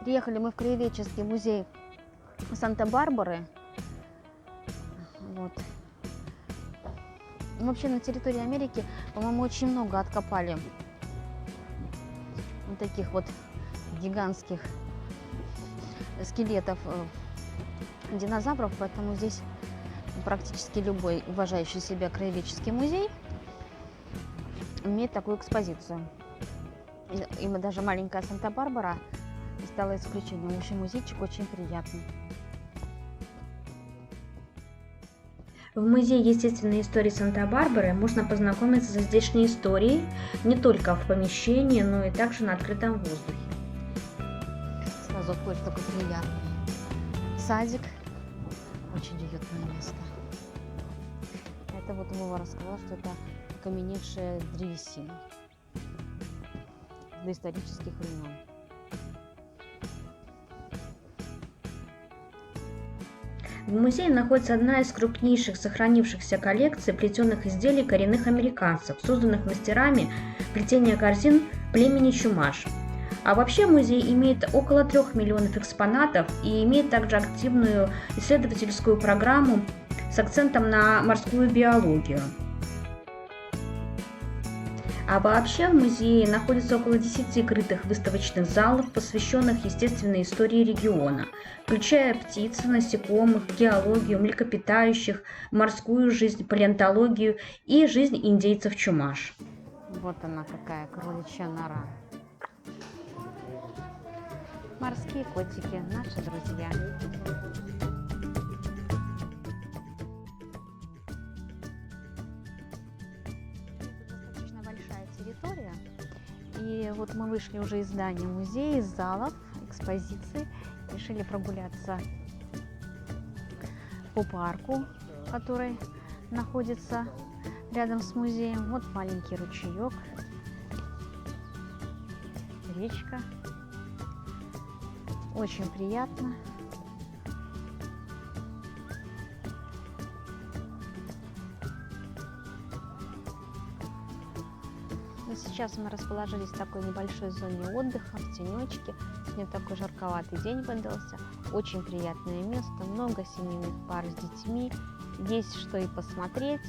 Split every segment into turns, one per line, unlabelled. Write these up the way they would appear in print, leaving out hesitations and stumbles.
Приехали мы в краеведческий музей Санта-Барбары. Вот. Вообще на территории Америки, по-моему, очень много откопали вот таких вот гигантских скелетов динозавров, поэтому здесь практически любой уважающий себя краеведческий музей имеет такую экспозицию. И даже маленькая Санта-Барбара стала исключением. В общем, музейчик очень приятный.
В Музее естественной истории Санта-Барбары можно познакомиться со здешней историей не только в помещении, но и также на открытом воздухе.
Сразу входит такой приятный садик. Очень уютное место. Это вот Вова рассказал, что это окаменевшая древесина доисторических времен.
В музее находится одна из крупнейших сохранившихся коллекций плетеных изделий коренных американцев, созданных мастерами плетения корзин племени Чумаш. А вообще музей имеет около 3 миллионов экспонатов и имеет также активную исследовательскую программу с акцентом на морскую биологию. А вообще в музее находится около 10 крытых выставочных залов, посвященных естественной истории региона, включая птиц, насекомых, геологию, млекопитающих, морскую жизнь, палеонтологию и жизнь индейцев Чумаш.
Вот она какая кроличья нора. Морские котики, наши друзья. Достаточно большая территория. И вот мы вышли уже из здания музея, из залов, экспозиции. Решили прогуляться по парку, который находится рядом с музеем. Вот маленький ручеек, речка. Очень приятно. Но сейчас мы расположились в такой небольшой зоне отдыха, в тенечке. Сегодня такой жарковатый день выдался. Очень приятное место, много семейных пар с детьми. Есть что и посмотреть.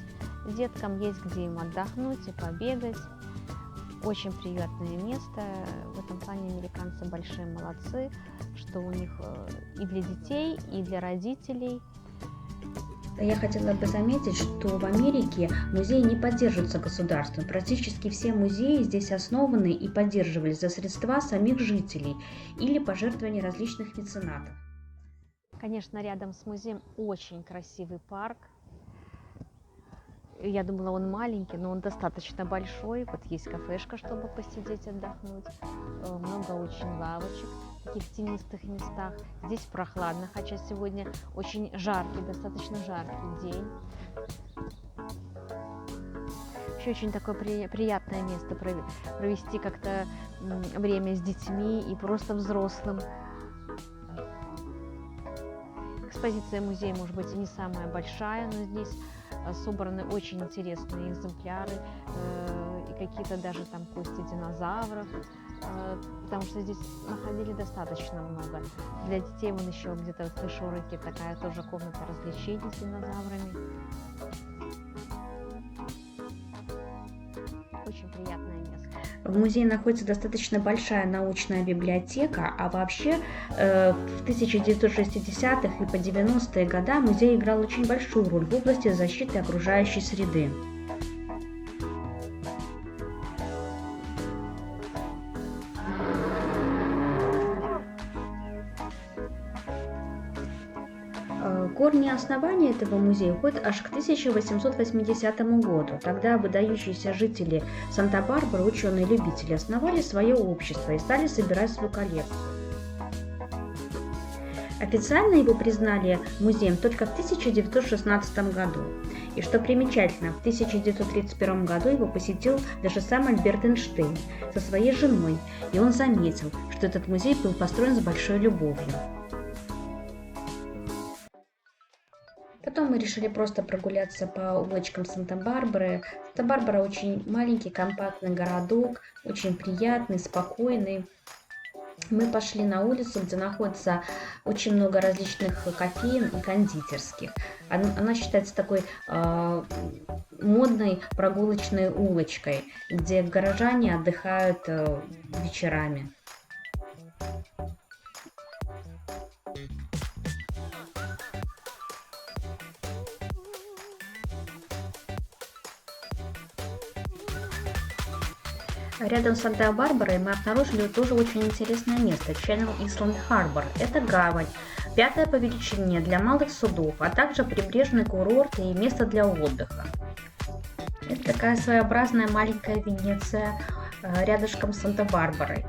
Деткам есть где им отдохнуть и побегать. Очень приятное место. В этом плане американцы большие молодцы, что у них и для детей, и для родителей.
Я хотела бы заметить, что в Америке музеи не поддерживаются государством. Практически все музеи здесь основаны и поддерживались за средства самих жителей или пожертвования различных меценатов.
Конечно, рядом с музеем очень красивый парк. Я думала, он маленький, но он достаточно большой. Вот есть кафешка, чтобы посидеть, отдохнуть. Много очень лавочек в таких тенистых местах. Здесь прохладно, хотя сегодня очень жаркий, достаточно жаркий день. Еще очень такое приятное место провести как-то время с детьми и просто взрослым. Экспозиция музея, может быть, и не самая большая, но здесь собраны очень интересные экземпляры и какие-то даже там кости динозавров, потому что здесь находили достаточно много. Для детей вон еще где-то в Фишорике такая тоже комната развлечений с динозаврами. Очень приятное место.
В музее находится достаточно большая научная библиотека, а вообще в 1960-х и по 90-е годы музей играл очень большую роль в области защиты окружающей среды. Корни основания этого музея уходят аж к 1880 году. Тогда выдающиеся жители Санта-Барбары, ученые-любители, основали свое общество и стали собирать свою коллекцию. Официально его признали музеем только в 1916 году. И что примечательно, в 1931 году его посетил даже сам Альберт Эйнштейн со своей женой, и он заметил, что этот музей был построен с большой любовью. Потом мы решили просто прогуляться по улочкам Санта-Барбары. Санта-Барбара очень маленький, компактный городок, очень приятный, спокойный. Мы пошли на улицу, где находится очень много различных кофеен и кондитерских. Она считается такой модной прогулочной улочкой, где горожане отдыхают вечерами. Рядом с Санта-Барбарой мы обнаружили тоже очень интересное место – Channel Island Harbor. Это гавань, пятая по величине для малых судов, а также прибрежный курорт и место для отдыха. Это такая своеобразная маленькая Венеция рядышком с Санта-Барбарой,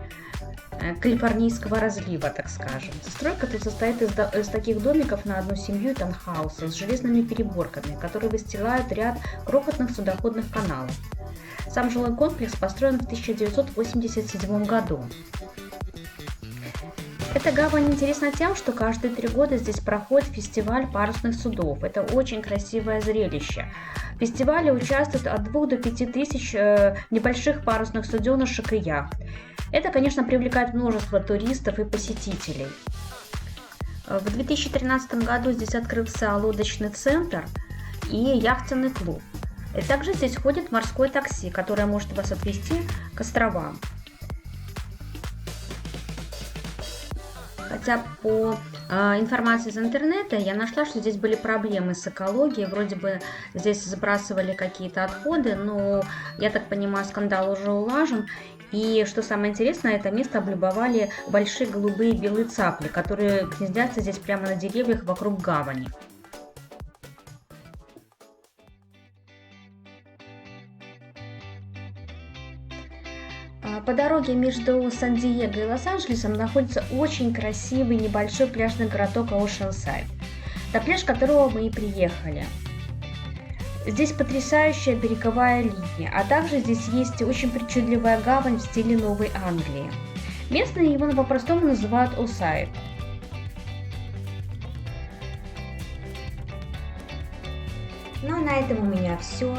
калифорнийского разлива, так скажем. Застройка тут состоит из таких домиков на одну семью и таунхауса с железными переборками, которые выстилают ряд крохотных судоходных каналов. Сам жилой комплекс построен в 1987 году. Эта гавань интересна тем, что каждые 3 года здесь проходит фестиваль парусных судов. Это очень красивое зрелище. В фестивале участвуют от 2 до 5 тысяч небольших парусных суденышек и яхт. Это, конечно, привлекает множество туристов и посетителей. В 2013 году здесь открылся лодочный центр и яхтенный клуб. И также здесь ходит морское такси, которое может вас отвезти к островам. Хотя по информации из интернета я нашла, что здесь были проблемы с экологией, вроде бы здесь забрасывали какие-то отходы, но, я так понимаю, скандал уже улажен. И что самое интересное, это место облюбовали большие голубые и белые цапли, которые гнездятся здесь прямо на деревьях вокруг гавани. По дороге между Сан-Диего и Лос-Анджелесом находится очень красивый небольшой пляжный городок Оушенсайд, на пляж которого мы и приехали. Здесь потрясающая береговая линия, а также здесь есть очень причудливая гавань в стиле Новой Англии. Местные его по-простому называют Осайд. Ну а на этом у меня все.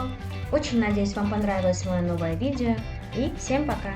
Очень надеюсь, вам понравилось мое новое видео. И всем пока!